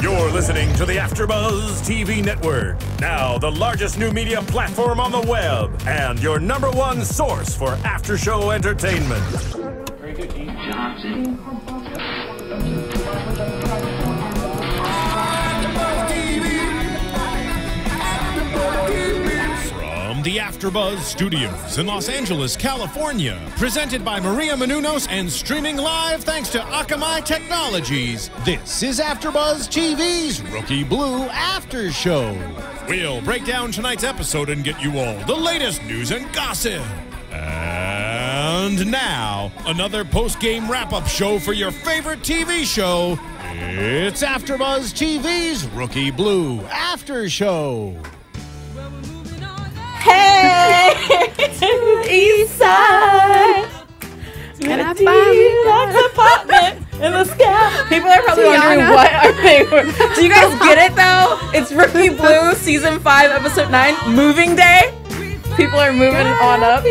You're listening to the AFTERBUZZ TV network, now the largest new media platform on the web, and your #1 source for after-show entertainment. Very good, Johnson. From the AFTERBUZZ Studios in Los Angeles, California, presented by Maria Menounos and streaming live thanks to Akamai Technologies, this is AFTERBUZZ TV's Rookie Blue After Show. We'll break down tonight's episode and get you all the latest news and gossip. And now, another post-game wrap-up show for your favorite TV show. It's AFTERBUZZ TV's Rookie Blue After Show. Hey, Eastside, and I find apartment in the sky. People are probably wondering what our favorite. Do you guys get it though? It's Rookie Blue, season 5, episode 9, Moving Day. People are moving on up.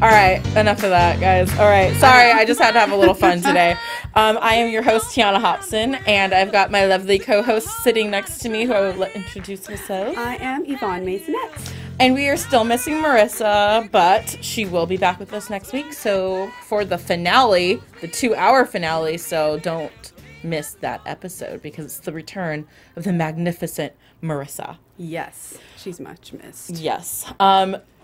All right, enough of that, guys. All right, sorry, I just had to have a little fun today. I am your host, Tiona Hobson, and I've got my lovely co-host sitting next to me, who I will let introduce herself. I am Yvonne Maisonette. And we are still missing Marissa, but she will be back with us next week. So for the finale, the 2-hour finale, so don't miss that episode because it's the return of the magnificent Marissa. Yes, she's much missed. Yes.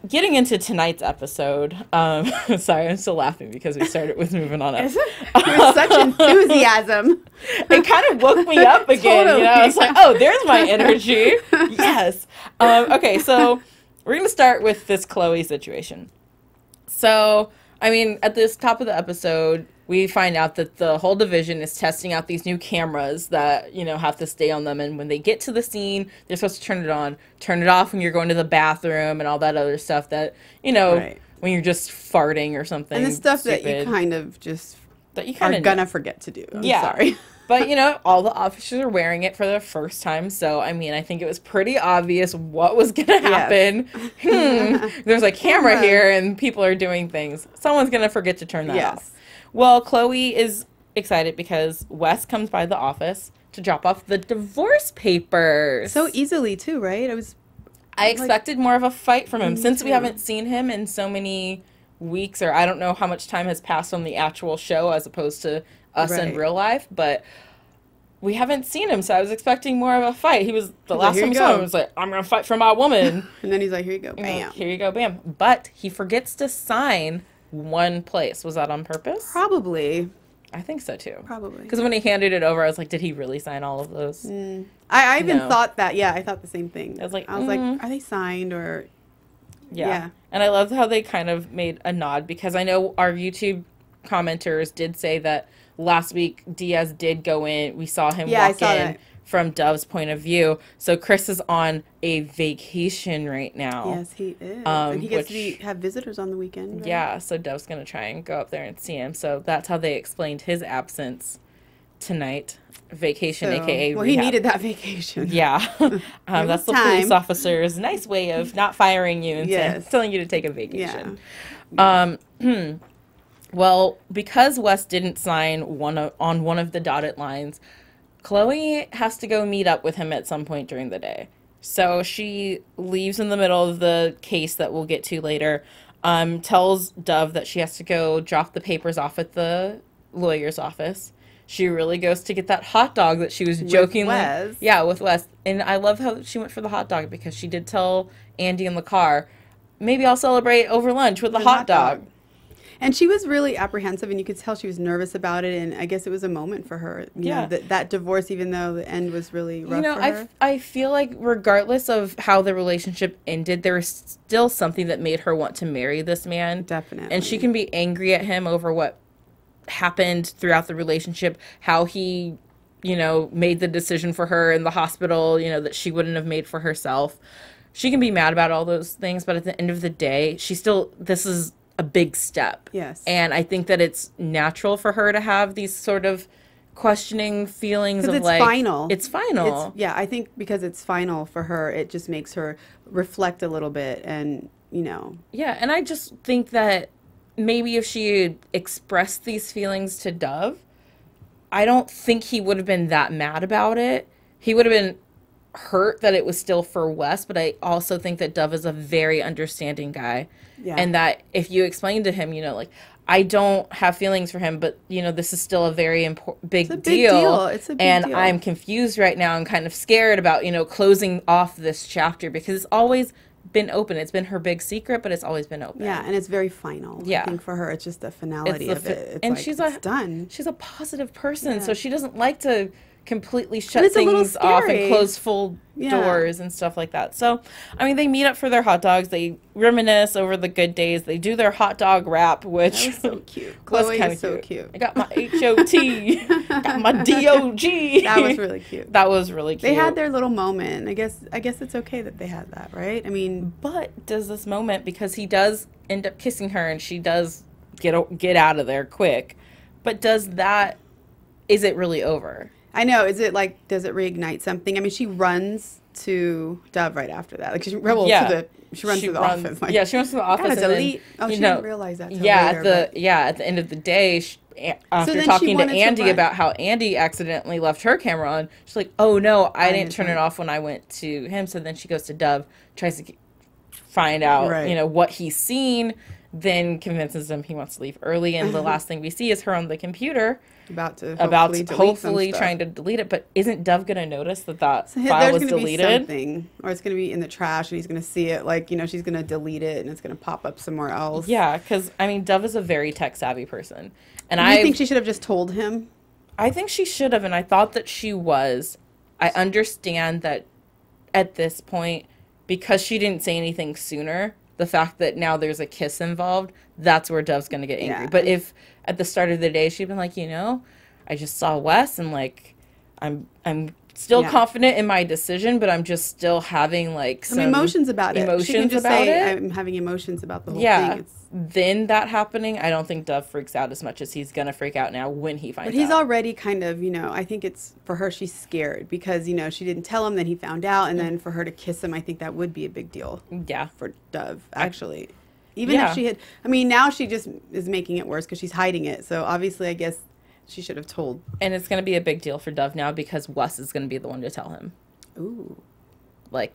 Getting into tonight's episode, sorry, I'm still laughing because we started with moving on up. With such enthusiasm. It kind of woke me up again, Totally. you know? It's like, oh, there's my energy. Yes. Okay, so we're going to start with this Chloe situation. So, I mean, at this top of the episode, we find out that the whole division is testing out these new cameras that, you know, have to stay on them. And when they get to the scene, they're supposed to turn it on, turn it off when you're going to the bathroom and all that other stuff that, you know, Right. when you're just farting or something. And the stuff that stupid, you kind of just that you are kind of gonna forget to do. I'm Yeah. sorry. But, you know, all the officers are wearing it for the first time. So, I mean, I think it was pretty obvious what was going to happen. There's a camera here and people are doing things. Someone's going to forget to turn that off. Well, Chloe is excited because Wes comes by the office to drop off the divorce papers. So easily, too, right? I expected more of a fight from him since we haven't seen him in so many weeks, or I don't know how much time has passed on the actual show as opposed to us in real life, but we haven't seen him, so I was expecting more of a fight. He was the last time we saw him was like, I'm gonna fight for my woman. And then he's like, here you go, You know, bam. here you go, bam. But he forgets to sign one place. Was that on purpose? Probably. I think so too. Probably. Because when he handed it over, I was like, did he really sign all of those? I even No. thought that. Yeah, I thought the same thing. I was like, are they signed or... Yeah. And I love how they kind of made a nod because I know our YouTube commenters did say that last week Diaz did go in. We saw him walk in from Dove's point of view. So Chris is on a vacation right now. Yes, he is. And he gets to have visitors on the weekend. Right? Yeah, so Dove's going to try and go up there and see him. So that's how they explained his absence tonight. Vacation, a.k.a. Well, rehab. he needed that vacation. Yeah. That's the police officer's nice way of not firing you and telling you to take a vacation. Yeah. Well, because Wes didn't sign on one of the dotted lines, Chloe has to go meet up with him at some point during the day. So she leaves in the middle of the case that we'll get to later, tells Dove that she has to go drop the papers off at the lawyer's office. She really goes to get that hot dog that she was jokingly... Wes. Yeah, with Wes. And I love how she went for the hot dog because she did tell Andy in the car, maybe I'll celebrate over lunch with the hot dog. And she was really apprehensive, and you could tell she was nervous about it, and I guess it was a moment for her. You know, that divorce, even though the end was really rough for her. I feel like regardless of how the relationship ended, there was still something that made her want to marry this man. Definitely. And she can be angry at him over what happened throughout the relationship, how he, you know, made the decision for her in the hospital, you know, that she wouldn't have made for herself. She can be mad about all those things, but at the end of the day, this is a big step. Yes. And I think that it's natural for her to have these sort of questioning feelings of it's like... final. It's final. I think because it's final for her, it just makes her reflect a little bit and, you know... Yeah, and I just think that maybe if she had expressed these feelings to Dove, I don't think he would have been that mad about it. He would have been hurt that it was still for Wes, but I also think that Dove is a very understanding guy. Yeah. And that if you explain to him, you know, like, I don't have feelings for him, but, you know, this is still a very big deal. It's a big deal. I'm confused right now. I'm kind of scared about, you know, closing off this chapter because it's always been open. It's been her big secret, but it's always been open. Yeah, and it's very final. Yeah. I think for her, it's just the finality of it. It's and like, it's done. She's a positive person, so she doesn't like to completely shut things off and close full doors and stuff like that. So, I mean, they meet up for their hot dogs. They reminisce over the good days. They do their hot dog rap, which was so cute. Chloe is so cute. I got my HOT, got my DOG. That was really cute. That was really cute. They had their little moment. I guess it's okay that they had that, right? I mean, but does this moment, because he does end up kissing her and she does get out of there quick, but is it really over? I know. Is it like, does it reignite something? I mean, she runs to Dove right after that. Like, she runs to the office. Like, she runs to the office. Gotta delete. She didn't realize that. At the end of the day, after talking to Andy about how Andy accidentally left her camera on, she's like, oh no, I didn't turn it off when I went to him. So then she goes to Dove, tries to find out, you know, what he's seen, then convinces him he wants to leave early. And the last thing we see is her on the computer. About to hopefully trying to delete it, but isn't Dove gonna notice that file was deleted? Be something, or it's gonna be in the trash, and he's gonna see it. Like, you know, she's gonna delete it, and it's gonna pop up somewhere else. Yeah, because I mean, Dove is a very tech savvy person, and I think she should have just told him. I think she should have, and I thought that she was. I understand that at this point, because she didn't say anything sooner, the fact that now there's a kiss involved, that's where Dove's gonna get angry. But if at the start of the day she'd been like, you know, I just saw Wes and like I'm still confident in my decision, but I'm just still having like some emotions about it. Emotions she can just about say, it. I'm having emotions about the whole thing. Then that happening, I don't think Dove freaks out as much as he's gonna freak out now when he finds out. But he's already kind of, you know, I think it's for her, she's scared because, you know, she didn't tell him, then he found out, and then for her to kiss him, I think that would be a big deal. Yeah. For Dove, actually. Even if she had, I mean, now she just is making it worse because she's hiding it. So obviously, I guess she should have told. And it's going to be a big deal for Dove now because Wes is going to be the one to tell him. Ooh. Like,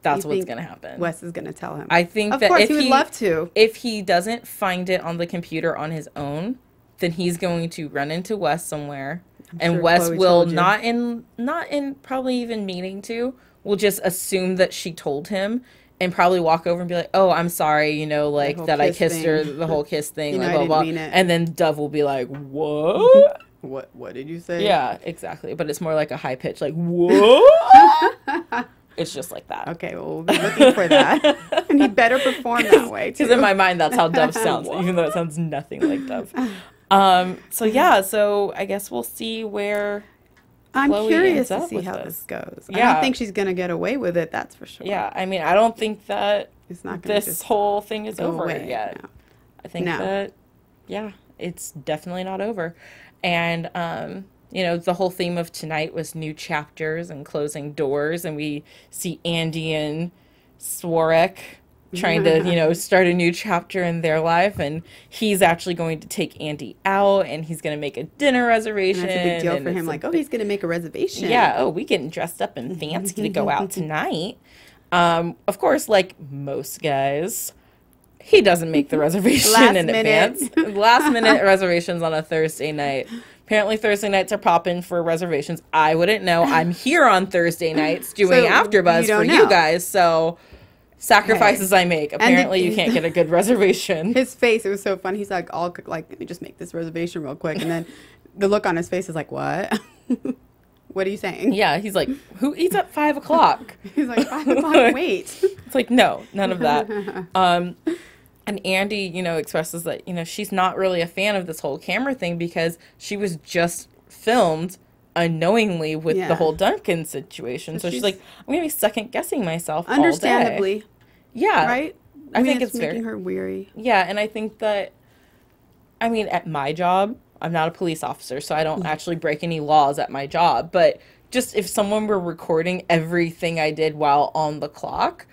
that's what's going to happen. Wes is going to tell him. I think that if he would love to. If he doesn't find it on the computer on his own, then he's going to run into Wes somewhere. And Wes will not in probably even meaning to, will just assume that she told him. And probably walk over and be like, "Oh, I'm sorry, you know, like that I kissed her, the whole kiss thing, like blah blah." And then Dove will be like, "What? What did you say?" Yeah, exactly. But it's more like a high pitch, like "What?" It's just like that. Okay, well, we'll be looking for that, and he better perform that way too. Because in my mind, that's how Dove sounds, even though it sounds nothing like Dove. So I guess we'll see where. I'm Chloe curious to see how this goes. Yeah. I don't think she's going to get away with it, that's for sure. Yeah, I mean, I don't think that it's not this whole thing is over yet. No. I think that, it's definitely not over. And, you know, the whole theme of tonight was new chapters and closing doors. And we see Andy and Swarek trying to, you know, start a new chapter in their life, and he's actually going to take Andy out, and he's going to make a dinner reservation. And that's a big deal for him. Like, he's going to make a reservation. Yeah. We getting dressed up and fancy to go out tonight. Of course, like most guys, he doesn't make the reservation in advance. Last minute reservations on a Thursday night. Apparently Thursday nights are popping for reservations. I wouldn't know. I'm here on Thursday nights doing AfterBuzz for you guys, so. Sacrifices I make. Apparently, you can't get a good reservation. His face, it was so fun. He's like, let me just make this reservation real quick. And then the look on his face is like, what? What are you saying? Yeah, he's like, who eats at 5 o'clock? He's like, 5 o'clock, wait. It's like, no, none of that. And Andy, you know, expresses that, you know, she's not really a fan of this whole camera thing because she was just filmed unknowingly with the whole Duncan situation. So she's like, I'm going to be second guessing myself understandably. All day. Yeah. Right? I think it's making her weary. Yeah, and I think that, I mean, at my job, I'm not a police officer, so I don't actually break any laws at my job. But just if someone were recording everything I did while on the clock,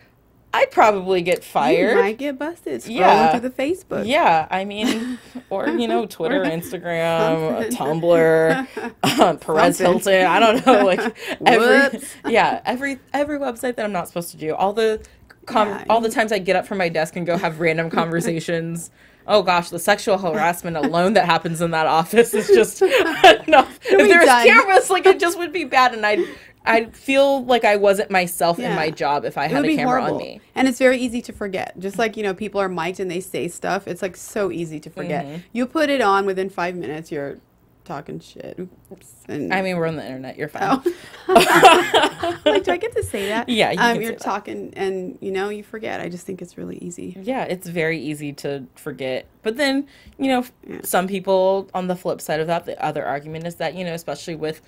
I'd probably get fired. You might get busted scrolling through the Facebook. Yeah, I mean, or, you know, Twitter, Instagram, Tumblr, Perez Hilton. I don't know, like every website that I'm not supposed to do. All the times I get up from my desk and go have random conversations. Oh gosh, the sexual harassment alone that happens in that office is just enough. If there was cameras, like, it just would be bad, and I'd feel like I wasn't myself in my job if I had a camera on me. And it's very easy to forget. Just like, you know, people are mic'd and they say stuff. It's like so easy to forget. You put it on within 5 minutes, you're talking shit. Oops. And I mean, we're on the internet. You're fine. Like, do I get to say that? Yeah, you're talking and, you know, you forget. I just think it's really easy. Yeah, it's very easy to forget. But then, you know, some people, on the flip side of that, the other argument is that, you know, especially with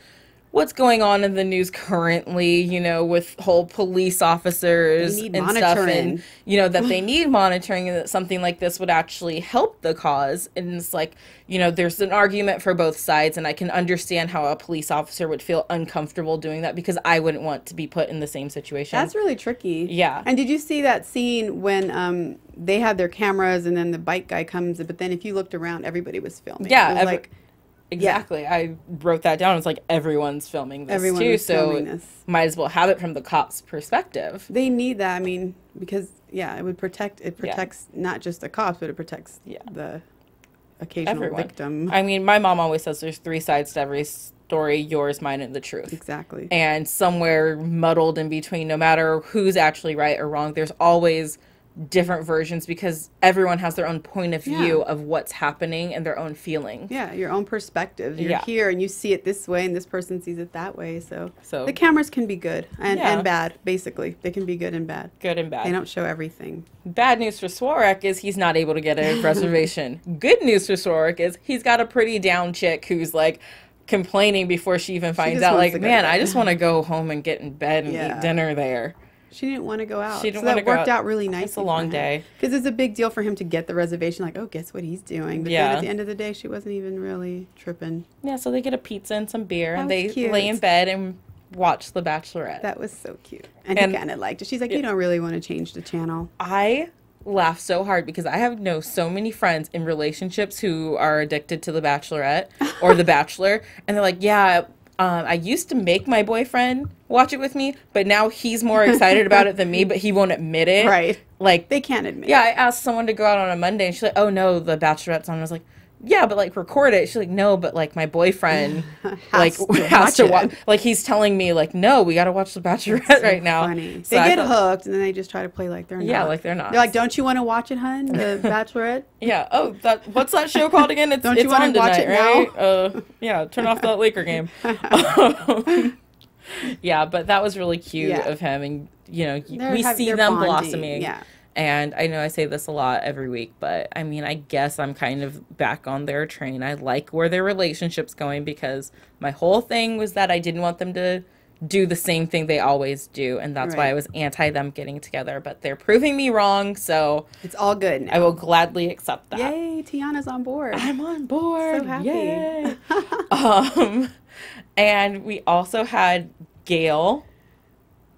what's going on in the news currently, you know, with whole police officers and stuff, and, you know, that they need monitoring, and that something like this would actually help the cause. And it's like, you know, there's an argument for both sides, and I can understand how a police officer would feel uncomfortable doing that, because I wouldn't want to be put in the same situation. That's really tricky. Yeah. And did you see that scene when they had their cameras and then the bike guy comes, but then if you looked around, everybody was filming. Yeah. It was like, exactly. I wrote that down. It's like, everyone's filming this too, so might as well have it from the cop's perspective. They need that. I mean, because it protects not just the cops, but it protects the occasional victim. I mean, my mom always says there's 3 sides to every story: yours, mine, and the truth. Exactly. And somewhere muddled in between, no matter who's actually right or wrong, there's always different versions, because everyone has their own point of view of what's happening and their own feelings. Yeah, your own perspective. You're here and you see it this way and this person sees it that way. So the cameras can be good and bad, basically. They can be good and bad. Good and bad. They don't show everything. Bad news for Swarek is he's not able to get a reservation. Good news for Swarek is he's got a pretty down chick who's like complaining before she even finds out, like, man, I just want to go home and get in bed and eat dinner there. She didn't want to go out. She didn't want to go out. That worked out really nice. It's a long day. Because it's a big deal for him to get the reservation. Like, oh, guess what he's doing? But then at the end of the day, she wasn't even really tripping. Yeah, so they get a pizza and some beer, and they lay in bed and watch The Bachelorette. That was so cute. And he kind of liked it. She's like, you don't really want to change the channel. I laugh so hard because I have so many friends in relationships who are addicted to The Bachelorette or The Bachelor, and they're like, yeah, I used to make my boyfriend watch it with me, but now he's more excited about it than me, but he won't admit it. Right. Like, they can't admit it. Yeah, I asked someone to go out on a Monday, and she's like, oh, no, The Bachelorette's on. I was like, yeah, but, like, record it. She's like, no, but, like, my boyfriend, has to watch. Like, he's telling me, like, no, we got to watch The Bachelorette right now. Funny. So they get hooked, and then they just try to play like they're not. Yeah, like they're not. They're like, don't you want to watch it, hun? The Bachelorette? Yeah. Oh, what's that show called again? It's, don't you want to watch it right? Now? Yeah, turn off that Laker game. Yeah, but that was really cute of him, and, you know, we see them bonding. Blossoming. Yeah. And I know I say this a lot every week, but I mean, I guess I'm kind of back on their train. I like where their relationship's going, because my whole thing was that I didn't want them to do the same thing they always do, and that's why I was anti them getting together. But they're proving me wrong, so it's all good now. I will gladly accept that. Yay, Tiana's on board. I'm on board. So happy. Yay. And we also had Gail.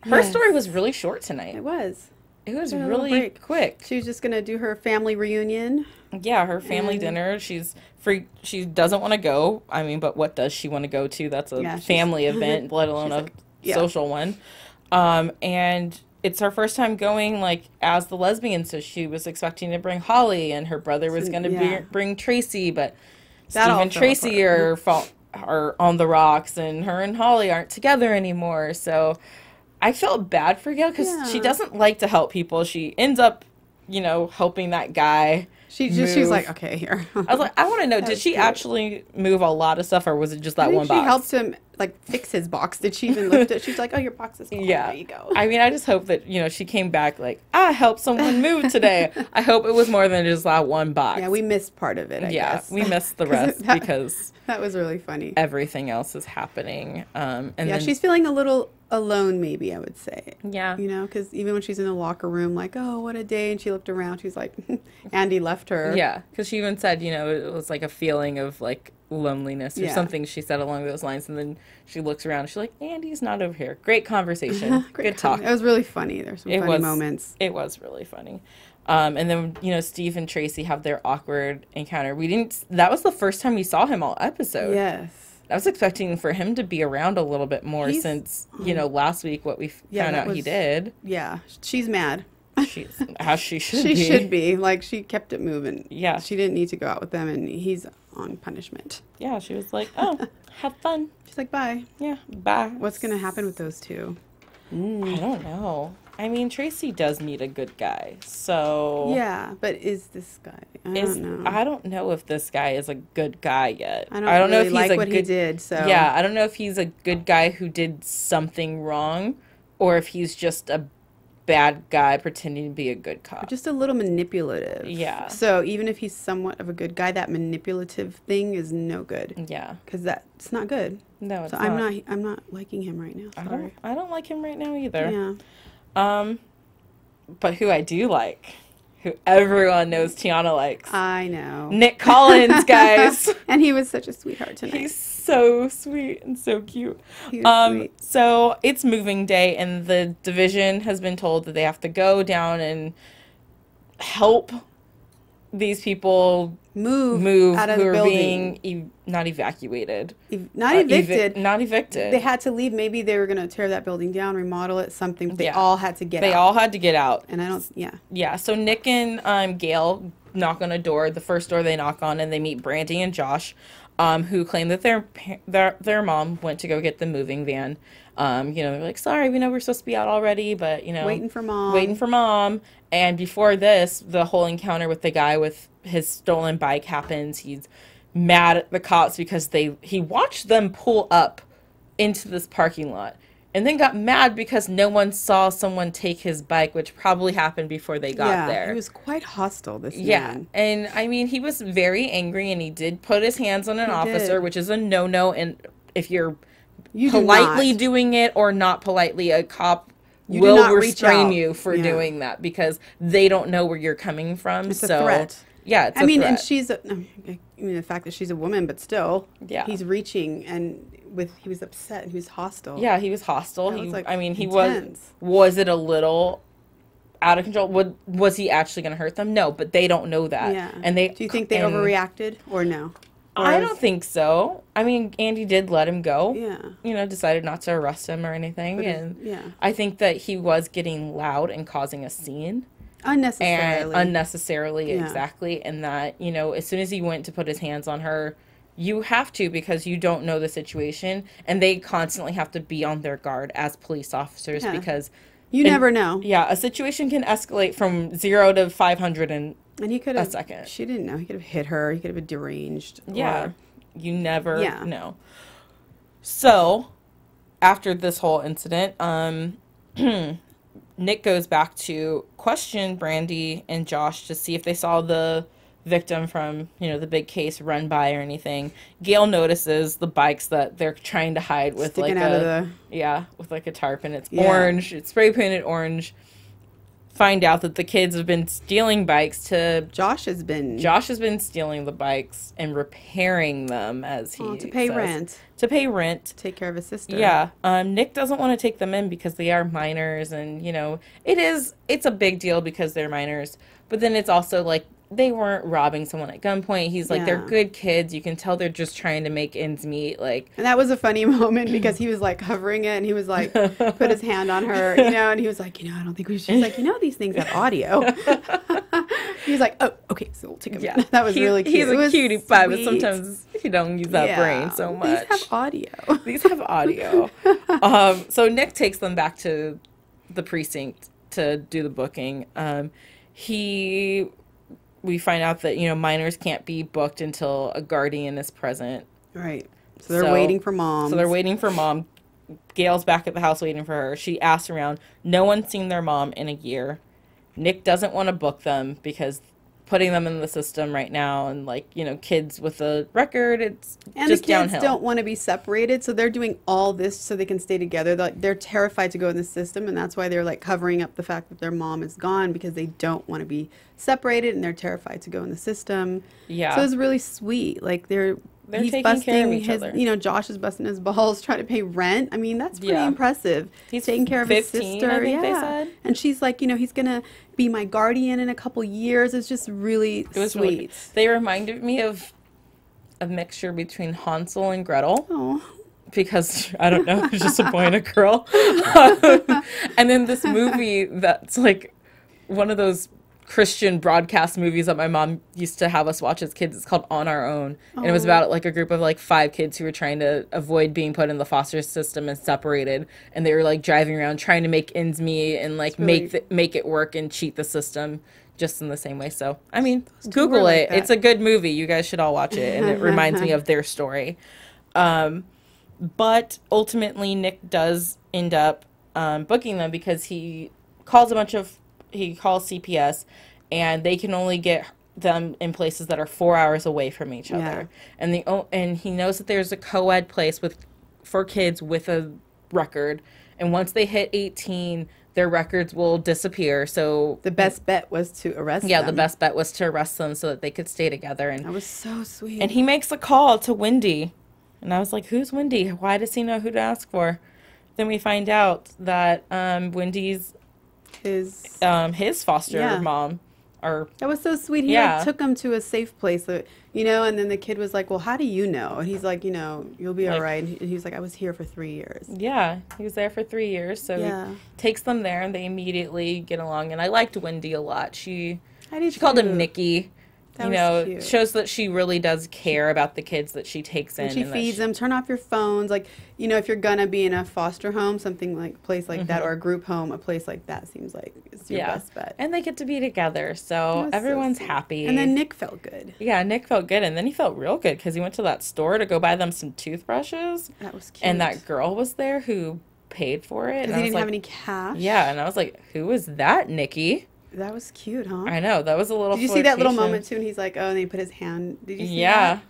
Her story was really short tonight. It was. It was really quick. She was just going to do her family reunion. Yeah, her family dinner. She's free. She doesn't want to go. I mean, but what does she want to go to? That's a family event, let alone a social one. And it's her first time going, like, as the lesbian, so she was expecting to bring Holly, and her brother was going to bring Tracy, but Steve and Tracy are on the rocks, and her and Holly aren't together anymore, so I felt bad for Gail, because she doesn't like to help people. She ends up, you know, helping that guy. She's like, okay, here. I was like, I want to know, did she actually move a lot of stuff, or was it just that one box? She helped him, like, fix his box. Did she even lift it? She's like, oh, your box is gone. Yeah. There you go. I mean, I just hope that, you know, she came back like, I helped someone move today. I hope it was more than just that one box. Yeah, we missed part of it, I guess. Yeah, we missed the rest because that was really funny. Everything else is happening. And then she's feeling a little alone, maybe, I would say. Yeah. You know, because even when she's in the locker room, like, oh, what a day, and she looked around, she's like, Andy left her. Yeah, because she even said, you know, it was like a feeling of like loneliness or something she said along those lines, and then she looks around, she's like, Andy's not over here. Great conversation. Good talk. It was really funny. There's some funny moments. It was really funny. And then, you know, Steve and Tracy have their awkward encounter. That was the first time we saw him all episode. Yes. I was expecting for him to be around a little bit more since, you know, last week what we found out he did. Yeah. She's mad. How she should be. She should be. Like, she kept it moving. Yeah. She didn't need to go out with them, and he's on punishment. Yeah, she was like, oh, have fun. She's like, bye. Yeah, bye. What's going to happen with those two? I don't know. I mean, Tracy does meet a good guy, so... Yeah, but is this guy? I don't know. I don't know if this guy is a good guy yet. I don't know really if he's like what he did, so... Yeah, I don't know if he's a good guy who did something wrong, or if he's just a bad guy pretending to be a good cop. Just a little manipulative. Yeah. So even if he's somewhat of a good guy, that manipulative thing is no good. Yeah. Because that's not good. No, it's so not. I'm not liking him right now. Sorry. I don't like him right now either. Yeah. But who I do like, who everyone knows Tiona likes. I know. Nick Collins, guys. And he was such a sweetheart tonight. He's so sweet and so cute. He was sweet. So it's moving day, and the division has been told that they have to go down and help these people move out of who the are building. being not evacuated. Not evicted. Not evicted. They had to leave. Maybe they were going to tear that building down, remodel it, something. But they all had to get out. They all had to get out. And I don't, Yeah, so Nick and Gail knock on a door, the first door they knock on, and they meet Brandy and Josh, who claim that their mom went to go get the moving van. You know, they're like, sorry, we know we're supposed to be out already, but, you know. Waiting for mom. And before this, the whole encounter with the guy with his stolen bike happens. He's mad at the cops because he watched them pull up into this parking lot and then got mad because no one saw someone take his bike, which probably happened before they got there. He was quite hostile, this man. Yeah, and I mean, he was very angry, and he did put his hands on an officer, which is a no-no, and if you're politely doing it or not politely, a cop will restrain you for doing that because they don't know where you're coming from. It's a threat. Yeah, it's a threat. And she's the fact that she's a woman, but still, he's reaching, and he was upset and he was hostile. Yeah, he was hostile. He intense. Was it a little out of control? Was he actually going to hurt them? No, but they don't know that. Yeah. And do you think they overreacted or no? I don't think so. I mean, Andy did let him go. Yeah. You know, decided not to arrest him or anything. I think that he was getting loud and causing a scene. Unnecessarily, exactly. And that, you know, as soon as he went to put his hands on her, you have to, because you don't know the situation. And they constantly have to be on their guard as police officers because... You never know. Yeah, a situation can escalate from 0 to 500 in he could a second. She didn't know. He could have hit her. He could have been deranged. Yeah. You never know. So, after this whole incident, Nick goes back to question Brandy and Josh to see if they saw the victim from, you know, the big case run by or anything. Gail notices the bikes that they're trying to hide with sticking out of the... with like a tarp, and it's orange. It's spray painted orange. Find out that the kids have been stealing bikes Josh has been stealing the bikes and repairing them as he to pay rent. To pay rent. To take care of his sister. Yeah. Nick doesn't want to take them in because they are minors, and, you know, it's a big deal because they're minors. But then it's also like they weren't robbing someone at gunpoint. He's like, they're good kids. You can tell they're just trying to make ends meet. Like, and that was a funny moment because he was like hovering it, and he was like, put his hand on her, you know, and he was like, you know, I don't think we should. She's like, you know, these things have audio. He was like, oh, okay, so we'll take him. Yeah, that was really cute. He's a cutie pie, but sometimes he don't use that brain so much. These have audio. So Nick takes them back to the precinct to do the booking. We find out that, you know, minors can't be booked until a guardian is present. Right. So they're waiting for mom. Gail's back at the house waiting for her. She asks around. No one's seen their mom in a year. Nick doesn't want to book them because putting them in the system right now, and like, you know, kids with a record, it's and just the kids downhill. don't want to be separated, so they're doing all this so they can stay together. They're terrified to go in the system, and that's why they're like covering up the fact that their mom is gone, because they don't want to be separated, and they're terrified to go in the system. Yeah. So it's really sweet. Like he's taking busting care of each his, other. you know, Josh is busting his balls trying to pay rent. I mean, that's pretty impressive. He's taking care of his 15, sister. I think they said. And she's like, you know, he's gonna be my guardian in a couple years. It's just really It was sweet. really good. They reminded me of a mixture between Hansel and Gretel. Oh. Because, I don't know, it's just a boy and a girl. And then this movie that's like one of those Christian broadcast movies that my mom used to have us watch as kids. It's called On Our Own. And it was about like a group of like 5 kids who were trying to avoid being put in the foster system and separated. And they were like driving around trying to make ends meet and like make it work and cheat the system just in the same way. So, I mean, Google it. It's a good movie. You guys should all watch it. And it reminds me of their story. But ultimately, Nick does end up booking them because he calls CPS, and they can only get them in places that are 4 hours away from each other. And he knows that there's a co-ed place for kids with a record, and once they hit 18, their records will disappear. So the best bet was to arrest them. Yeah, the best bet was to arrest them so that they could stay together. And that was so sweet. And he makes a call to Wendy. And I was like, who's Wendy? Why does he know who to ask for? Then we find out that Wendy's his foster mom. That was so sweet. He like, took him to a safe place, you know, and then the kid was like, well, how do you know? And he's like, you know, you'll be all right. And he's like, I was here for 3 years. Yeah, he was there for 3 years. So he takes them there, and they immediately get along. And I liked Wendy a lot. She called him Nicky. That was cute. Shows that she really does care about the kids that she takes in. And she feeds them. Turn off your phones. Like, you know, if you're going to be in a foster home, something like a place like that, or a group home, a place like that seems like it's your best bet. And they get to be together. So everyone's happy. And then Nick felt good. Yeah, Nick felt good. And then he felt real good because he went to that store to go buy them some toothbrushes. That was cute. And that girl was there who paid for it. Because he didn't have any cash. Yeah, and I was like, who is that, Nicky? That was cute, huh? I know. That was a little Did you see that little moment, too? And he's like, oh, and he put his hand. Did you see that?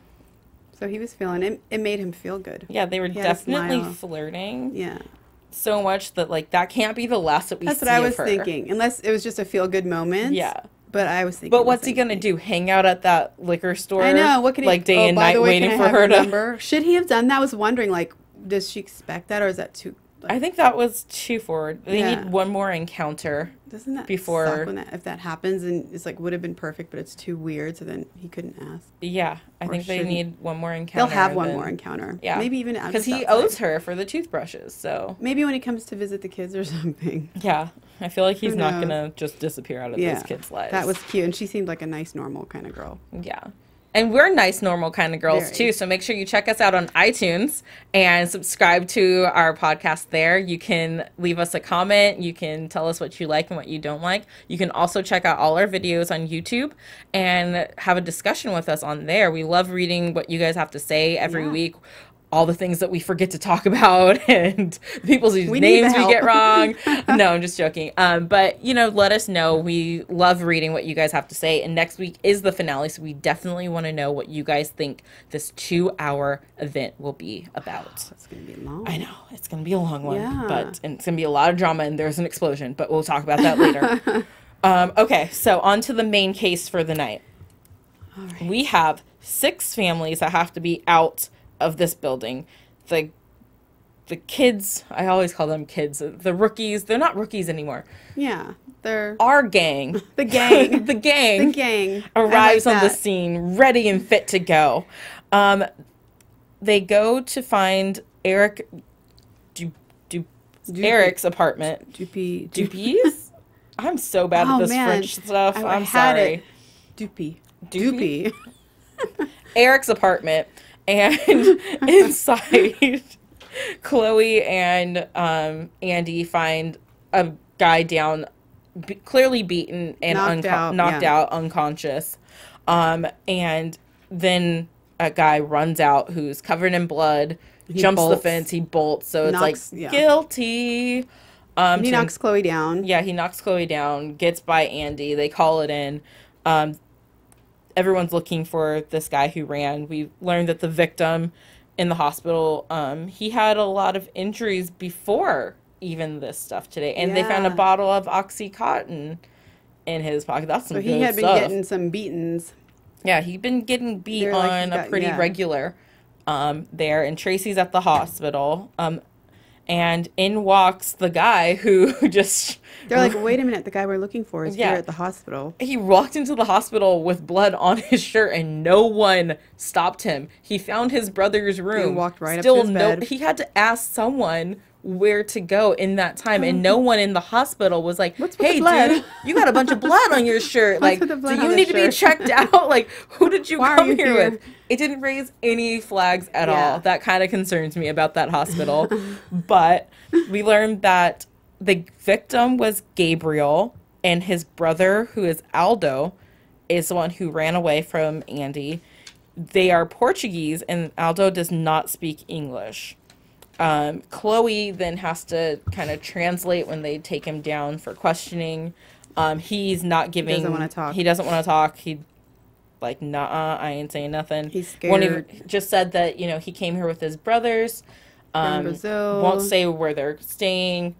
So he was feeling it. It made him feel good. Yeah, they were definitely flirting. Yeah. So much that, like, that can't be the last that we see of her. That's what I was thinking. Unless it was just a feel-good moment. Yeah. But I was thinking. But what's he going to do? Hang out at that liquor store? I know. What could he like, day and night waiting for her to. Number? Should he have done that? I was wondering, like, does she expect that, or is that too. I think that was too forward. They need one more encounter. Doesn't that before suck when if that happens and it's like would have been perfect, but it's too weird, so then he couldn't ask. Yeah, I think they need one more encounter. They'll have one more encounter. Yeah, maybe even because he owes her for the toothbrushes. So maybe when he comes to visit the kids or something. Yeah, I feel like he's not gonna just disappear out of those kids' lives. That was cute, and she seemed like a nice, normal kind of girl. Yeah. And we're nice, normal kind of girls, too. So make sure you check us out on iTunes and subscribe to our podcast there. You can leave us a comment. You can tell us what you like and what you don't like. You can also check out all our videos on YouTube and have a discussion with us on there. We love reading what you guys have to say every week. All the things that we forget to talk about and people's names we get wrong. No, I'm just joking. But, you know, let us know. We love reading what you guys have to say. And next week is the finale, so we definitely want to know what you guys think this 2-hour event will be about. It's going to be long. I know. It's going to be a long one. Yeah. And it's going to be a lot of drama, and there's an explosion. But we'll talk about that later. Okay, so on to the main case for the night. All right. We have 6 families that have to be out of this building. The kids, I always call them kids, the rookies, they're not rookies anymore. Yeah, they're our gang. The gang. the gang. The gang Arrives on the scene, ready and fit to go. They go to find Eric Eric's apartment. Dupies? I'm so bad at this French stuff. I'm sorry. Dupy. Eric's apartment. And inside, Chloe and Andy find a guy down, clearly beaten and knocked out, unconscious. And then a guy runs out who's covered in blood, jumps the fence, he bolts. So it's guilty. He knocks Chloe down. Yeah, he knocks Chloe down, gets by Andy. They call it in. everyone's looking for this guy who ran. We learned that the victim in the hospital, he had a lot of injuries before even this stuff today. And they found a bottle of Oxycontin in his pocket. That's some good stuff. So he had been getting some beatings. Yeah, he'd been getting beat on a pretty regular there. And Tracy's at the hospital. And in walks the guy who just... They're like, wait a minute, the guy we're looking for is here at the hospital. He walked into the hospital with blood on his shirt, and no one stopped him. He found his brother's room. He walked right up to his bed. He had to ask someone where to go in that time, and no one in the hospital was like, hey, dude, you got a bunch of blood on your shirt. Like, do you need to be checked out? Like, who did you come here with? It didn't raise any flags at all. That kind of concerns me about that hospital. But we learned that the victim was Gabriel, and his brother, who is Aldo, is the one who ran away from Andy. They are Portuguese, and Aldo does not speak English. Chloe then has to kind of translate when they take him down for questioning. He's not giving... He doesn't want to talk. He doesn't want to talk. He... Like, nah, I ain't saying nothing. He's scared. He just said that, you know, he came here with his brothers. From Brazil. Won't say where they're staying.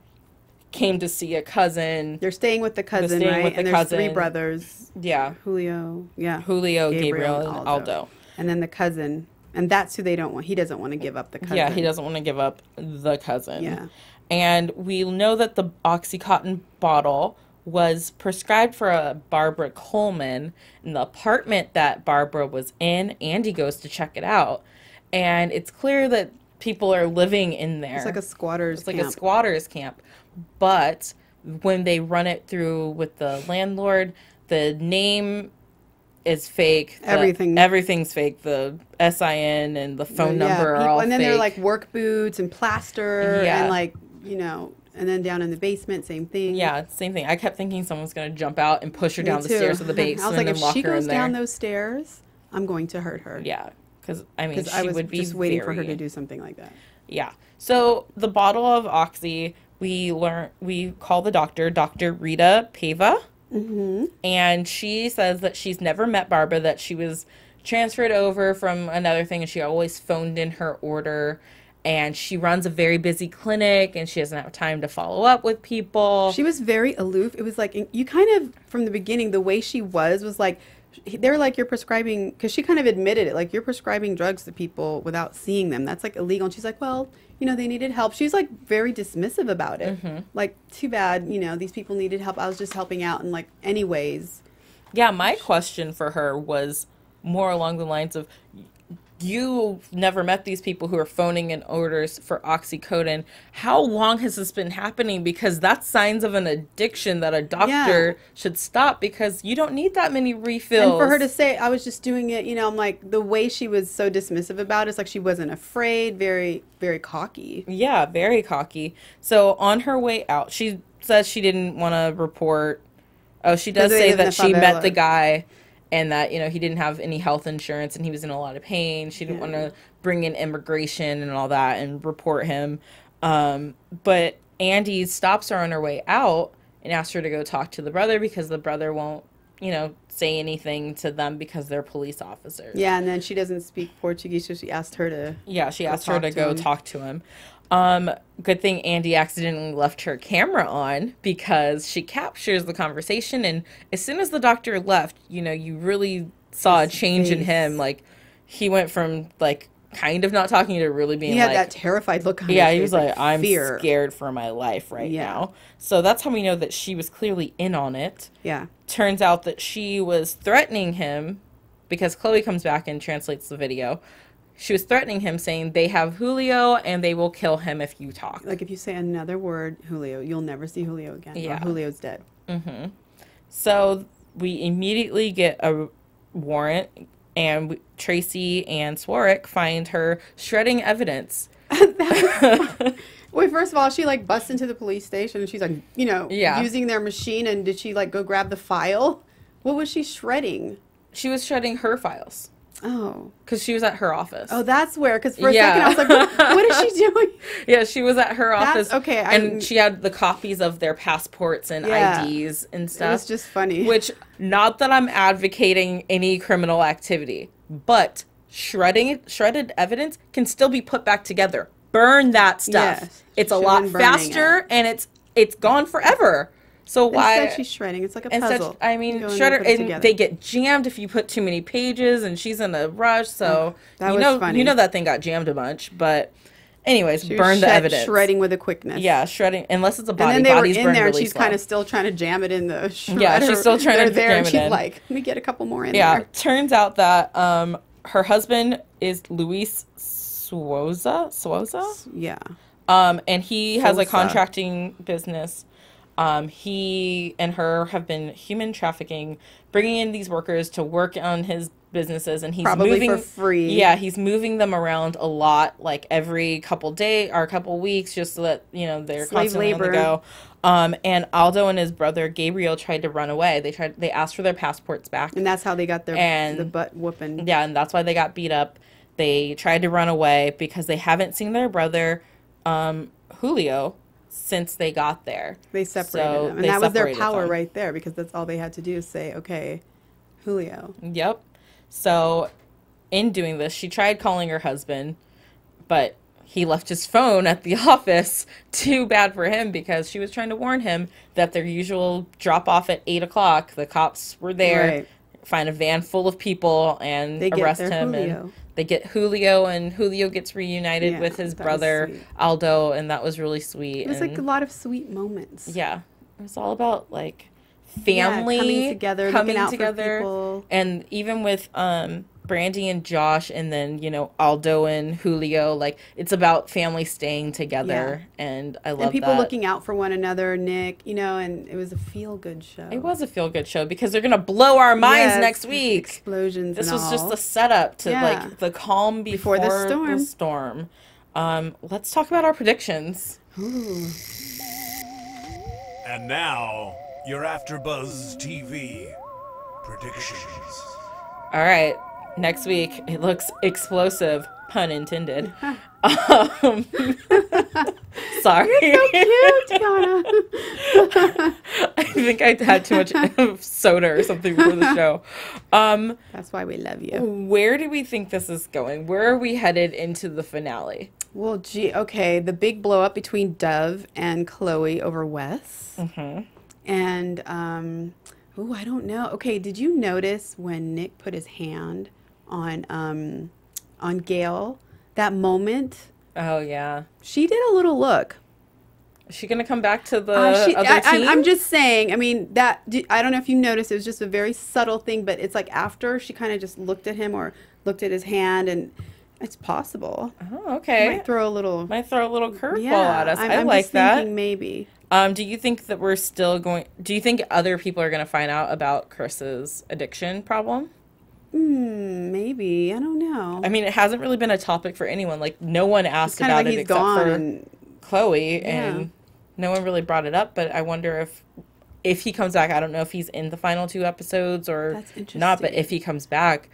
Came to see a cousin. They're staying with the cousin, right? And there's 3 brothers. Yeah. Julio, Gabriel, and Aldo. And then the cousin. And that's who they don't want. He doesn't want to give up the cousin. Yeah, he doesn't want to give up the cousin. Yeah. And we know that the Oxycontin bottle was prescribed for a Barbara Coleman in the apartment that Barbara was in. Andy goes to check it out, and it's clear that people are living in there. It's like a squatter's camp. It's like a squatter's camp. But when they run it through with the landlord, the name is fake. Everything's fake. The SIN and the phone number are all fake. And then they're like work boots and plaster and like, you know... And then down in the basement, same thing. Yeah, same thing. I kept thinking someone's going to jump out and push her down the stairs of the basement. I was like, and if she goes down those stairs, I'm going to hurt her. Yeah, because I mean, she would be just waiting for her to do something like that. Yeah. So the bottle of Oxy, we call the doctor, Dr. Rita Pava. Mm-hmm. And she says that she's never met Barbara, that she was transferred over from another thing, and she always phoned in her order. And she runs a very busy clinic, and she doesn't have time to follow up with people. She was very aloof. It was like, you kind of, from the beginning, the way she was like, they're like, you're prescribing, because she kind of admitted it, like, you're prescribing drugs to people without seeing them. That's, like, illegal. And she's like, well, you know, they needed help. She's, like, very dismissive about it. Mm-hmm. Like, too bad, you know, these people needed help. I was just helping out. And, like, anyways. Yeah, my question for her was more along the lines of... You've never met these people who are phoning in orders for oxycodone. How long has this been happening? Because that's signs of an addiction that a doctor should stop, because you don't need that many refills. And for her to say, I was just doing it, you know, I'm like, the way she was so dismissive about it, it's like she wasn't afraid, very, very cocky. Yeah, very cocky. So on her way out, she says she didn't want to report. Oh, she does say that she met the guy. And that, you know, he didn't have any health insurance and he was in a lot of pain. She didn't want to bring in immigration and all that and report him. But Andy stops her on her way out and asks her to go talk to the brother, because the brother won't, you know, say anything to them because they're police officers. Yeah, and then she doesn't speak Portuguese, so she asked her to... Yeah, she asked her to go talk to him. Good thing Andy accidentally left her camera on, because she captures the conversation, and as soon as the doctor left, you know, you really saw a change in him. Like, he went from, like, kind of not talking to really being like... He had that terrified look on his face. Yeah, he was like, I'm scared for my life now. So that's how we know that she was clearly in on it. Yeah. Turns out that she was threatening him, because Chloe comes back and translates the video. She was threatening him, saying they have Julio and they will kill him if you talk. Like, if you say another word, Julio, you'll never see Julio again. Yeah. Or Julio's dead. Mm-hmm. So we immediately get a warrant, and Tracy and Swarrick find her shredding evidence. Wait, first of all, she, like, busts into the police station, and she's, like, you know, using their machine, and did she, like, go grab the file? What was she shredding? She was shredding her files. Oh. Because she was at her office. Oh, that's where. Because for a second I was like, what is she doing? Yeah, she was at her office. Okay. And she had the copies of their passports and IDs and stuff. It was just funny. Which, not that I'm advocating any criminal activity, but shredded evidence can still be put back together. Burn that stuff. Yes, it's a lot faster and it's gone forever. So why? Instead she's shredding. It's like a puzzle. I mean, shredder, and they get jammed if you put too many pages, and she's in a rush. So funny. You know that thing got jammed a bunch. But anyways, burn the evidence. Shredding with a quickness. Yeah, shredding. Unless it's a body. And then they were Bodies in burn there, and really she's slow. kind of still trying to jam it in the shredder. Yeah, she's still trying to jam and it she's in. like, let me get a couple more in there. Yeah, turns out that her husband is Luis Suoza. Yeah. And he has a contracting business. He and her have been human trafficking, bringing in these workers to work on his businesses, and he's probably moving for free. Yeah, he's moving them around a lot, like every couple days or couple weeks, just so that they're Slave constantly labor. on the go. And Aldo and his brother Gabriel tried to run away. They asked for their passports back, And that's how they got the butt whooping. yeah, and that's why they got beat up. They tried to run away because they haven't seen their brother Julio since they got there. They separated them. And that was their power right there, because that's all they had to do is say, okay, Julio. Yep. So in doing this, she tried calling her husband, but he left his phone at the office. Too bad for him, because she was trying to warn him that their usual drop off at 8 o'clock, the cops were there, find a van full of people and arrest him. Julio. And they get Julio, and Julio gets reunited with his brother Aldo, and that was really sweet. It was like a lot of sweet moments. Yeah. It was all about like family coming together, looking out for people. And even with Brandy and Josh, and then Aldo and Julio, like it's about family staying together, and I love that. And people looking out for one another, Nick, and it was a feel-good show. It was a feel-good show, because they're gonna blow our minds next week. Explosions. This was just a setup to like the calm before the storm. Let's talk about our predictions. Ooh. And now, your AfterBuzz TV predictions. All right, next week it looks explosive, pun intended. Sorry. You're so cute, Tiona. I think I had too much soda or something before the show. That's why we love you. Where do we think this is going? Where are we headed into the finale? Well, okay, the big blow up between Dove and Chloe over Wes. Mm-hmm. And, I don't know. Okay, did you notice when Nick put his hand on Gail, that moment? Oh, yeah. She did a little look. Is she going to come back to the other team? I'm just saying, I mean, I don't know if you noticed, it was just a very subtle thing, but it's like after she kind of just looked at him or looked at his hand, and it's possible. Oh, okay. Might throw a little curveball at us. I I'm like just that. Thinking maybe. Do you think that we're still going... Do you think other people are going to find out about Chris's addiction problem? Maybe. I don't know. I mean, it hasn't really been a topic for anyone. Like, no one asked about it except for Chloe, and no one really brought it up. But I wonder if he comes back, I don't know if he's in the final 2 episodes or not, but if he comes back,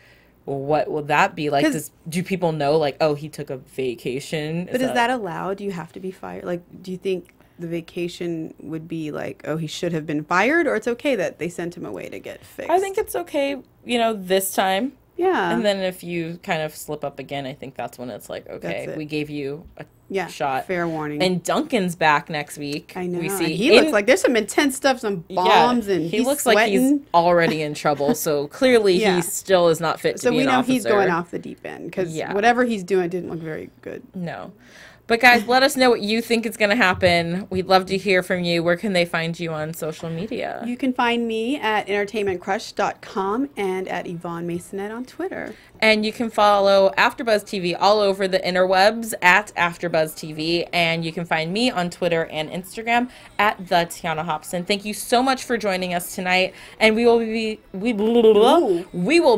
what will that be like? Do people know, like, oh, he took a vacation? But is that allowed? Do you have to be fired? Like, do you think the vacation would be like, oh, he should have been fired, or it's okay that they sent him away to get fixed? I think it's okay, this time. Yeah. And then if you kind of slip up again, I think that's when it's like, okay, we gave you a shot. Fair warning. And Duncan's back next week. I know. We see and he looks like there's some intense stuff, some bombs, and he looks sweating. Like he's already in trouble. So clearly he still is not fit to be an officer. So we know he's going off the deep end, because whatever he's doing didn't look very good. No. But guys, let us know what you think is going to happen. We'd love to hear from you. Where can they find you on social media? You can find me at entertainmentcrush.com and at Yvonne Maisonette on Twitter. And you can follow AfterBuzz TV all over the interwebs at AfterBuzz TV. And you can find me on Twitter and Instagram at the Tiona Hobson. Thank you so much for joining us tonight. And we will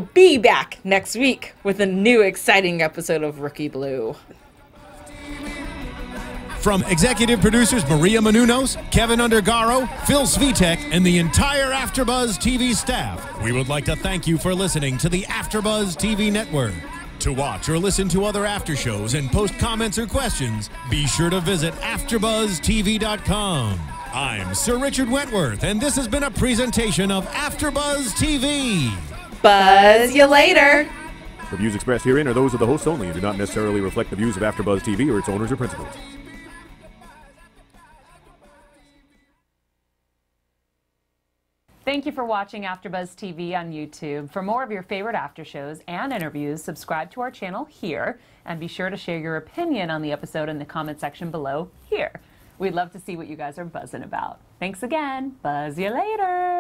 be back next week with a new exciting episode of Rookie Blue. From executive producers Maria Menounos, Kevin Undergaro, Phil Svitek, and the entire AfterBuzz TV staff, we would like to thank you for listening to the AfterBuzz TV network. To watch or listen to other after shows and post comments or questions, be sure to visit AfterBuzzTV.com. I'm Sir Richard Wentworth, and this has been a presentation of AfterBuzz TV. Buzz you later. The views expressed herein are those of the hosts only and do not necessarily reflect the views of AfterBuzz TV or its owners or principals. Thank you for watching AfterBuzz TV on YouTube. For more of your favorite after shows and interviews, subscribe to our channel here, and be sure to share your opinion on the episode in the comment section below here. We'd love to see what you guys are buzzing about. Thanks again. Buzz you later.